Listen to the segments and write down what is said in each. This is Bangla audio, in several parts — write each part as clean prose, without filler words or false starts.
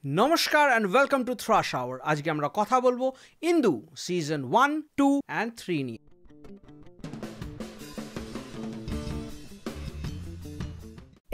নমস্কার and welcome to Thrush Hour। আজকে আমরা কথা বলবো ইন্দু সিজন 1, 2 and 3 নিয়ে।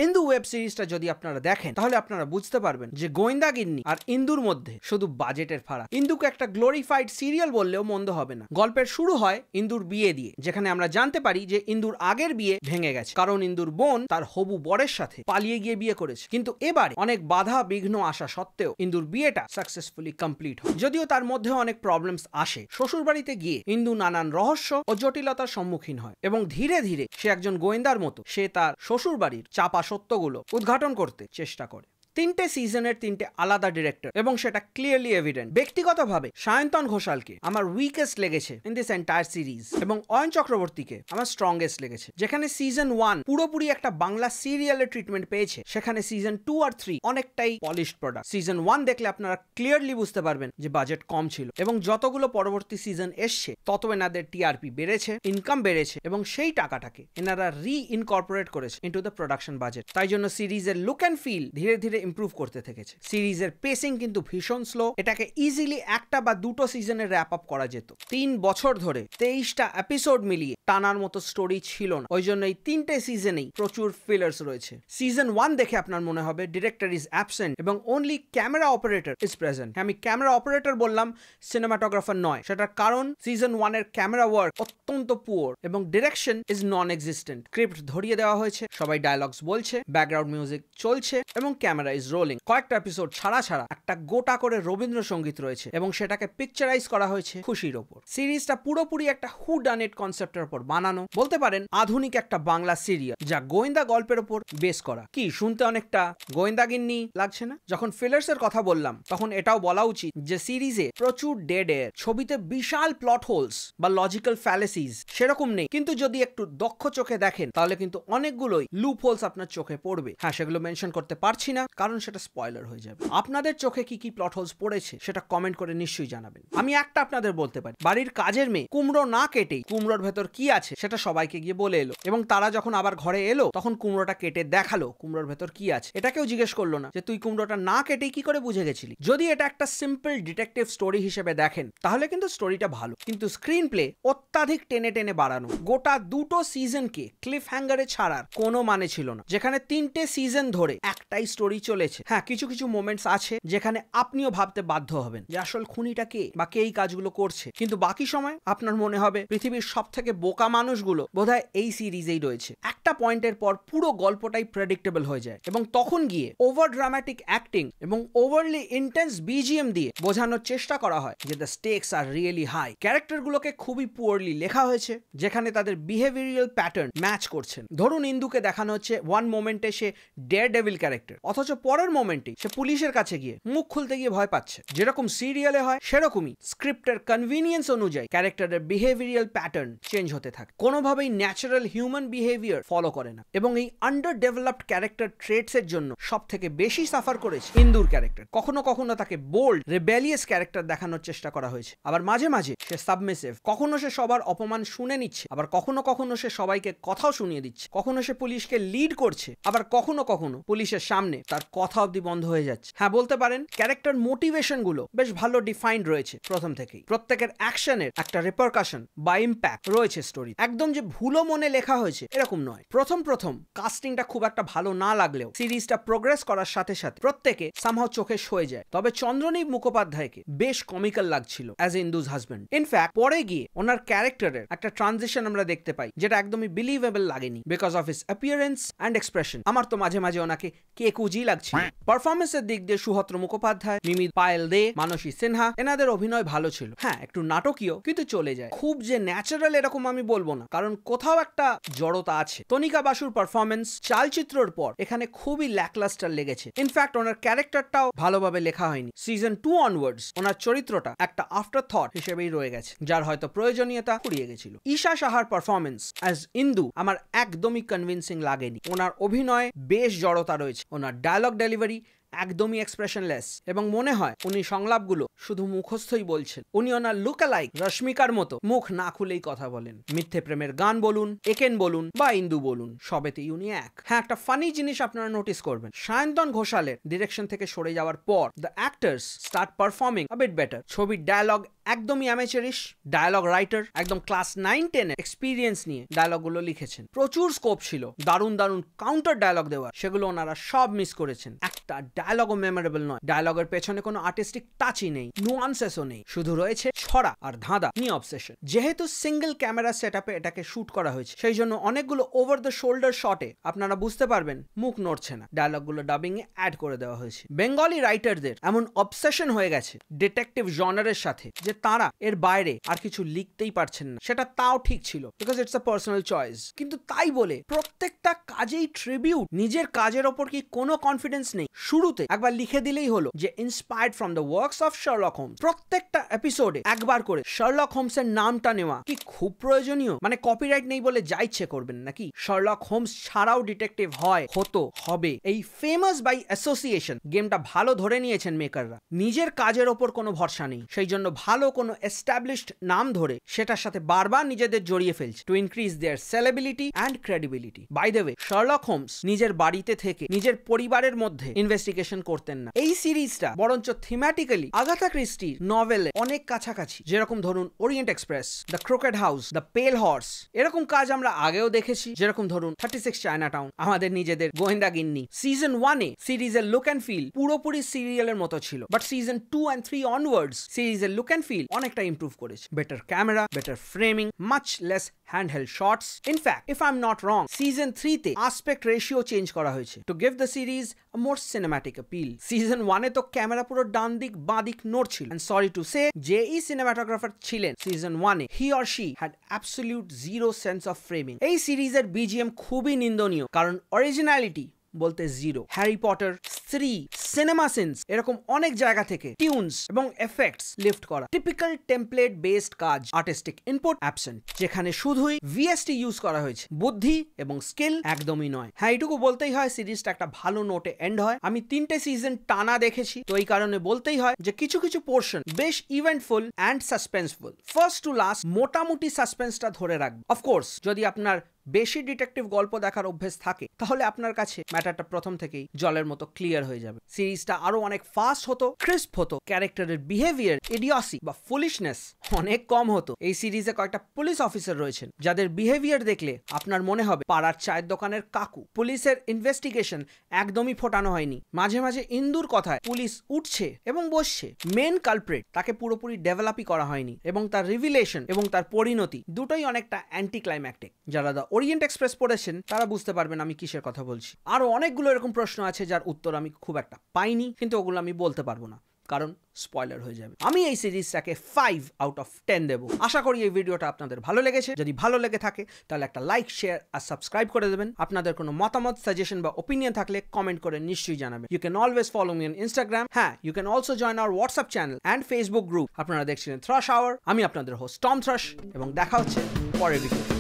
ইন্দু ওয়েব সিরিজটা যদি আপনারা দেখেন তাহলে আপনারা বুঝতে পারবেন যে গোয়েন্দাগিন্নি আর ইন্দুর মধ্যে শুধু বাজেটের ফারাক। ইন্দুকে একটা গ্লোরিফাইড সিরিয়াল বললেও মন্দ হবে না। গল্পের শুরু হয় ইন্দুর বিয়ে দিয়ে, যেখানে আমরা জানতে পারি যে ইন্দুর আগের বিয়ে ভেঙে গেছে, কারণ ইন্দুর বোন তার হবু বরের সাথে পালিয়ে গিয়ে বিয়ে করেছে। কিন্তু এবারে অনেক বাধা বিঘ্ন আসা সত্ত্বেও ইন্দুর বিয়েটা সাকসেসফুলি কমপ্লিট হয়। যদিও তার মধ্যে অনেক প্রবলেমস আসে। শ্বশুর বাড়িতে গিয়ে ইন্দু নানান রহস্য ও জটিলতার সম্মুখীন হয় এবং ধীরে ধীরে সে একজন গোয়েন্দার মতো সে তার শ্বশুর বাড়ির চাপা সত্যগুলো উদ্ঘাটন করতে চেষ্টা করে। তিনটে সিজনের তিনটে আলাদা ডিরেক্টর এবং সেটা ক্লিয়ারলি এভিডেন্ট। ব্যক্তিগতভাবে সায়ন্তন ঘোষালকে আমার উইকেস্ট লেগেছে ইন দিস এন্টায়ার সিরিজ এবং অয়ন চক্রবর্তীকে আমার স্ট্রংগেস্ট লেগেছে। যেখানে সিজন 1 পুরোপুরি একটা বাংলা সিরিয়ালের ট্রিটমেন্ট পেয়েছে, সেখানে সিজন 2 আর 3 অনেকটাই পলিশড প্রোডাক্ট। সিজন 1 দেখলে আপনারা ক্লিয়ারলি বুঝতে পারবেন যে বাজেট কম ছিল এবং যতগুলো পরবর্তী সিজন এসছে তত এনাদের টিআরপি বেড়েছে, ইনকাম বেড়েছে এবং সেই টাকাটাকে এনারা রি-ইনকর্পোরেট করেছে ইনটু দ্য প্রোডাকশন বাজেট। তাই জন্য সিরিজের লুক অ্যান্ড ফিল ধীরে ধীরে ইমপ্রুভ করতে থেকেছে। সিরিজের পেসিং কিন্তু ভীষণ স্লো। এটাকে ইজিলি একটা বা দুটো সিজনে র্যাপ আপ করা যেত। 3 বছর ধরে 23টা এপিসোড মিলিয়ে টানার মতো স্টোরি ছিল না। ওই জন্য এই তিনটে সিজনেই প্রচুর ফিলার্স রয়েছে। সিজন 1 দেখে আপনার মনে হবে ডিরেক্টর ইজ অ্যাবসেন্ট এবং only camera operator is present. আমি ক্যামেরা অপারেটর বললাম, সিনেমাটোগ্রাফার নয়। সেটার কারণ সিজন 1 এর ক্যামেরা ওয়ার্ক অত্যন্ত পুয়ার এবং direction is non existent. Script ধরিয়ে দেওয়া হয়েছে, সবাই ডায়লগস বলছে, ব্যাকগ্রাউন্ড মিউজিক চলছে এবং ক্যামেরা ইজ রোলিং। কয়েকটা এপিসোড ছাড়া ছাড়া একটা গোটা করে রবীন্দ্রসঙ্গীত রয়েছে এবং সেটাকে পিকচারাইজ করা হয়েছে খুশির ওপর। সিরিজটা পুরোপুরি একটা হু ডান ইট কনসেপ্টের উপর বানানো, বলতে পারেন আধুনিক একটা বাংলা সিরিয়াল যা গোয়েন্দা গল্পের উপর বেস করা। কি শুনতে অনেকটা গোয়েন্দাগিন্নি লাগছে না? যখন ফিলার্স এর কথা বললাম তখন এটাও বলা উচিত যে সিরিজে প্রচুর ডেড এয়ার, ছবিতে বিশাল প্লট হোলস বা লজিক্যাল ফ্যালেসিস সেরকম নেই, কিন্তু যদি একটু দক্ষ চোখে দেখেন তাহলে কিন্তু অনেকগুলোই লুপ হোলস আপনার চোখে পড়বে। হ্যাঁ, সেগুলো মেনশন করতে পারছি না কারণ সেটা স্পয়লার হয়ে যাবে। আপনাদের চোখে কি কি প্লট হোলস পড়েছে সেটা কমেন্ট করে নিশ্চয়ই জানাবেন। আমি একটা আপনাদের বলতে পারি, বাড়ির কাজের মেয়ে কুমড়ো না কেটেই কুমড়োর ভেতর কি আছে সেটা সবাইকে গিয়ে বলে এলো এবং তারা যখন আবার ঘরে এলো তখন কুমড়োটা কেটে দেখালো কুমড়োর ভেতর কি আছে। এটাকেও জিজ্ঞেস করলো না যে তুই কুমড়োটা না কেটেই কি করে বুঝে গেছিলি। যদি এটা একটা সিম্পল ডিটেকটিভ স্টোরি হিসেবে দেখেন তাহলে কিন্তু স্টোরিটা ভালো, কিন্তু স্ক্রিন প্লে অত্যাধিক টেনে টেনে বাড়ানো। গোটা দুটো সিজনকে ক্লিফ হ্যাঙ্গারে ছাড়ার কোনো মানে ছিল না, যেখানে 3টে সিজন ধরে একটাই স্টোরি চলেছে। হ্যাঁ, কিছু কিছু মোমেন্টস আছে যেখানে আপনিও ভাবতে বাধ্য হবেন যে আসল খুনিটা কে বা কে এই কাজগুলো করছে, কিন্তু বাকি সময় আপনার মনে হবে পৃথিবীর সব থেকে বোকা মানুষগুলো বোধহয় এই সিরিজেই রয়েছে। একটা পয়েন্টের পর পুরো গল্পটাই প্রেডিক্টেবল হয়ে যায় এবং তখন গিয়ে ওভার ড্রামাটিক অ্যাক্টিং এবং ওভারলি ইন্টেন্স বিজিএম দিয়ে বোঝানোর চেষ্টা করা হয় যে the stakes are really high. ক্যারেক্টারগুলোকে খুবই পুয়ারলি লেখা হয়েছে, যেখানে তাদের বিহেভিয়ারাল প্যাটার্ন ম্যাচ করছেন। ধরুন ইন্দুকে দেখানো হচ্ছে ওয়ান মোমেন্টে সে ডেয়ার ডেভিল ক্যারেক্টার, অথচ পরের মোমেন্টে সে পুলিশের কাছে গিয়ে মুখ খুলতে গিয়ে ভয় পাচ্ছে। যেরকম সিরিয়ালে হয় সেরকমই স্ক্রিপ্টের কনভিনিয়েন্স অনুযায়ী ক্যারেক্টারের বিহেভিয়ারাল প্যাটার্ন চেঞ্জ হতে থাকে, কোনোভাবেই ন্যাচারাল হিউম্যান বিহেভিয়ার ফলো করে না। এবং এই আন্ডার ডেভেলপড ক্যারেক্টার ট্রেটস এর জন্য সব থেকে বেশি সাফার করেছে ইন্দুর ক্যারেক্টার। কখনো কখনো তাকে বোল্ড রেবেলিয়াস ক্যারেক্টার দেখানোর চেষ্টা করা হয়েছে, আবার মাঝে মাঝে সে সাবমিসিভ। কখনো সে সবার অপমান শুনে নিচ্ছে, আবার কখনো কখনো সে সবাইকে কথাও শুনিয়ে দিচ্ছে। কখনো সে পুলিশকে লিড করছে, আবার কখনো কখনো পুলিশের সামনে তার কথা অব্দি বন্ধ হয়ে যাচ্ছে। হ্যাঁ, বলতে পারেন ক্যারেক্টার মোটিভেশন গুলো বেশ ভালো ডিফাইন্ড রয়েছে প্রথম থেকেই। প্রত্যেকের অ্যাকশনের একটা রিপারকাশন বা ইম্প্যাক্ট রয়েছে স্টোরি। একদম যে ভুলো মনে লেখা হয়েছে এরকম নয়। প্রথম কাস্টিংটা খুব একটা ভালো না লাগলেও সিরিজটা প্রোগ্রেস করার সাথে সাথে প্রত্যেকে সামহাও চোখে সয়ে যায়। তবে চন্দ্রনীপ মুখোপাধ্যায়কে বেশ কমিক্যাল লাগছিল অ্যাজ ইন্দুজ হাজবেন্ড। ইনফ্যাক্ট পরে গিয়ে ওনার ক্যারেক্টারের একটা ট্রানজিশন আমরা দেখতে পাই যেটা একদমই বিলিভেবল লাগেনি because of his appearance and expression. আমার তো মাঝে মাঝে ওনাকে কেকুজি লাগছিল। পারফরমেন্সের দিক দিয়ে সুহত্র মুখোপাধ্যায়, মিমি পায়েল দে, মানসী সিনহা এনাদের অভিনয় ভালো ছিল। হ্যাঁ, একটু নাটকীয় কিন্তু চলে যায়। খুব যে ন্যাচারাল এরকম আমি বলবো না, কারণ কোথাও একটা জড়তা আছে। তনিকা বাসুর পারফরমেন্স চালচিত্রর পর এখানে খুবই ল্যাকলাস্টার লেগেছে। ইনফ্যাক্ট ওনার ক্যারেক্টারটাও ভালোভাবে লেখা হয়নি। সিজন 2 অনওয়ার্ডস ওনার চরিত্রটা একটা আফটার থট হিসেবেই রয়ে গেছে, যার হয়তো প্রয়োজনীয়তা ফুরিয়ে গেছিল। ঈশা সাহার পারফরমেন্স অ্যাজ ইন্দু আমার একদমই কনভিন্সিং লাগেনি। ওনার অভিনয় বেশ জড়তা রয়েছে, ওনার ডায়লগ ডেলিভারি একদমই এক্সপ্রেশনলেস এবং মনে হয় উনি সংলাপগুলো শুধু মুখস্থই বলছেন। উনি ওনার লুকালাইক রশ্মিকার মতো মুখ না খুলেই কথা বলেন। মিথ্যে প্রেমের গান বলুন, একেন বলুন বা ইন্দু বলুন, সবেতেই উনি এক। হ্যাঁ, একটা ফানি জিনিস আপনারা নোটিস করবেন, সায়ন্তন ঘোষালের ডিরেকশন থেকে সরে যাওয়ার পর the actors start performing a bit better. ছবির ডায়ালগ একদমই অ্যামেচারিশ, ডায়ালগ রাইটার একদম ক্লাস 9-10 এর এক্সপিরিয়েন্স নিয়ে ডায়ালগগুলো লিখেছেন। প্রচুর স্কোপ ছিল দারুণ দারুণ কাউন্টার ডায়ালগ দেওয়ার, সেগুলো ওনারা সব মিস করেছেন। একটা ডায়ালগও মেমোরেবল নয়, ডায়ালগের পেছনে কোনো আর্টিস্টিক টাচই নেই, নুয়ান্সেসও নেই, শুধু রয়েছে ছড়া আর ধাঁধা নিয়ে অবসেশন। যেহেতু সিঙ্গেল ক্যামেরা সেটআপে এটাকে শুট করা হয়েছে, সেই জন্য অনেকগুলো ওভার দ্য শোল্ডার শটে আপনারা বুঝতে পারবেন মুখ নড়ছে না, ডায়ালগগুলো ডাবিং এ অ্যাড করে দেওয়া হয়েছে। বেঙ্গলি রাইটারদের এমন অবসেশন হয়ে গেছে ডিটেকটিভ জনারের সাথে যে তারা এর বাইরে আর কিছু লিখতেই পারছেন না। সেটা তাও ঠিক ছিল, because it's a personal choice. কিন্তু তাই বলে প্রত্যেকটা কাজেই ট্রিবিউট, নিজের কাজের ওপর কি কোনো কনফিডেন্স নেই? শুরুতে একবার লিখে দিলেই হলো যে inspired from the works of Sherlock Holmes. প্রত্যেকটা এপিসোডে একবার করে শার্লক হোমসের নামটা নেওয়া কি খুব প্রয়োজনীয়? মানে কপিরাইট নেই বলে যা ইচ্ছে করবেন নাকি? শার্লক হোমস ছাড়াও ডিটেকটিভ হয়, হতো, হবে। এই ফেমাস বাই অ্যাসোসিয়েশন গেমটা ভালো ধরে নিয়েছেন মেকাররা। নিজের কাজের ওপর কোনো ভরসা নেই, সেই জন্য ভালো কোনো এস্টাবলিশড নাম ধরে সেটার সাথে বারবার নিজেদের জড়িয়ে ফেলছে to increase their saleability and credibility. By the way, Sherlock Holmes নিজের বাড়িতে থেকে নিজের পরিবারের মধ্যে ইনভেস্টিগেশন করতেন না। এই সিরিজটা বরঞ্চ থিম্যাটিক্যালি আগাথা ক্রিস্টির নভেলে অনেক কাছাকাছি। যেরকম ধরুন Orient Express, the Crooked House, the Pale Horse, এরকম কাজ আমরা আগেও দেখেছি। যেরকম ধরুন 36 চায়নাটাউন, আমাদের নিজেদের গোয়েন্দা গিন্নি। সিজন 1 এ সিরিজের লুক অ্যান্ড ফিল পুরোপুরি সিরিয়ালের মতো ছিল, বাট সিজন 2 and 3 অনওয়ার্ডস সিরিজের লুক অ্যান্ড ফিল অনেকটা ইমপ্রুভ করেছে। Better camera, better framing, much less handheld shots. In fact if I am not wrong, season 3 তে আসপেক্ট রেশিও চেঞ্জ করা হয়েছে to give the series a more cinematic appeal. Season 1 এ তো ক্যামেরা পুরো ডান দিক বাঁ দিক নড়ছিল। এন্ড সরি টু সে, যে এই সিনেমাটোগ্রাফার ছিলেন সিজন 1 এ, he or she had absolute zero sense of framing. এই সিরিজের বিজিএম খুবই নিন্দনীয়, কারণ অরিজিনালিটি বলতে জিরো। হ্যারি পটার, স্ত্রী, সিনেমা সিনস, এরকম অনেক জায়গা থেকে টিউনস এবং এফেক্টস লিফট করা। টিপিক্যাল টেমপ্লেট বেসড কাজ, আর্টিস্টিক ইনপুট অ্যাবসেন্ট। যেখানে শুধুই ভিএসটি ইউজ করা হয়েছে, বুদ্ধি এবং স্কিল একদমই নয়। হ্যাঁ, এইটুকু বলতেই হয় সিরিজটা একটা ভালো নোটে এন্ড হয়। আমি 3টে সিজন টানা দেখেছি, তো এই কারণে বলতেই হয় যে কিছু কিছু পোর্শন বেশ eventful and suspenseful. First to last মোটামুটি সাসপেন্সটা ধরে রাখবে। অফকোর্স যদি আপনার বেশি ডিটেকটিভ গল্প দেখার অভ্যেস থাকে, তাহলে আপনার কাছে ম্যাটারটা প্রথম থেকেই জলের মতো ক্লিয়ার হয়ে যাবে। সিরিজটা আরো অনেক ফাস্ট হতো, ক্রিস্প হতো, ক্যারেক্টারের বিহেভিয়ার, ইডিয়সি বা ফুলিশনেস অনেক কম হতো। এই সিরিজে কয়েকটা পুলিশ অফিসার রয়েছেন যাদের বিহেভিয়ার দেখলে আপনার মনে হবে পাড়ার চায়ের দোকানের কাকু। পুলিশের ইনভেস্টিগেশন একদমই ফোটানো হয়নি। মাঝে মাঝে ইন্দুর কথায় পুলিশ উঠছে এবং বসছে। মেন কালপ্রেট তাকে পুরোপুরি ডেভেলপই করা হয়নি, এবং তার রিভিলেশন এবং তার পরিণতি দুটোই অনেকটা অ্যান্টি ক্লাইম্যাকটিক। যারা দা ওরিয়েন্ট এক্সপ্রেস পড়েছেন তারা বুঝতে পারবেন আমি কিসের কথা বলছি। আরো অনেকগুলো এরকম প্রশ্ন আছে যার উত্তর আমি খুব একটা পাইনি, কিন্তু ওগুলো আমি বলতে পারবো না, কারণ স্পয়লার হয়ে যাবে। আমি এই সিরিজটাকে 5 out of 10 দেবো। আশা করি এই ভিডিওটা আপনাদের ভালো লেগেছে। যদি ভালো লেগে থাকে তাহলে একটা লাইক, শেয়ার আর সাবস্ক্রাইব করে দেবেন। আপনাদের কোনো মতামত, সাজেশন বা ওপিনিয়ন থাকলে কমেন্ট করে নিশ্চয়ই জানাবেন। You can always follow me on Instagram. হ্যাঁ, you can also join our WhatsApp channel and Facebook group. আপনারা দেখছিলেন থ্রাশ আওয়ার। আমি আপনাদের হোস্ট টম থ্রাশ, এবং দেখা হচ্ছে পরের ভিডিও।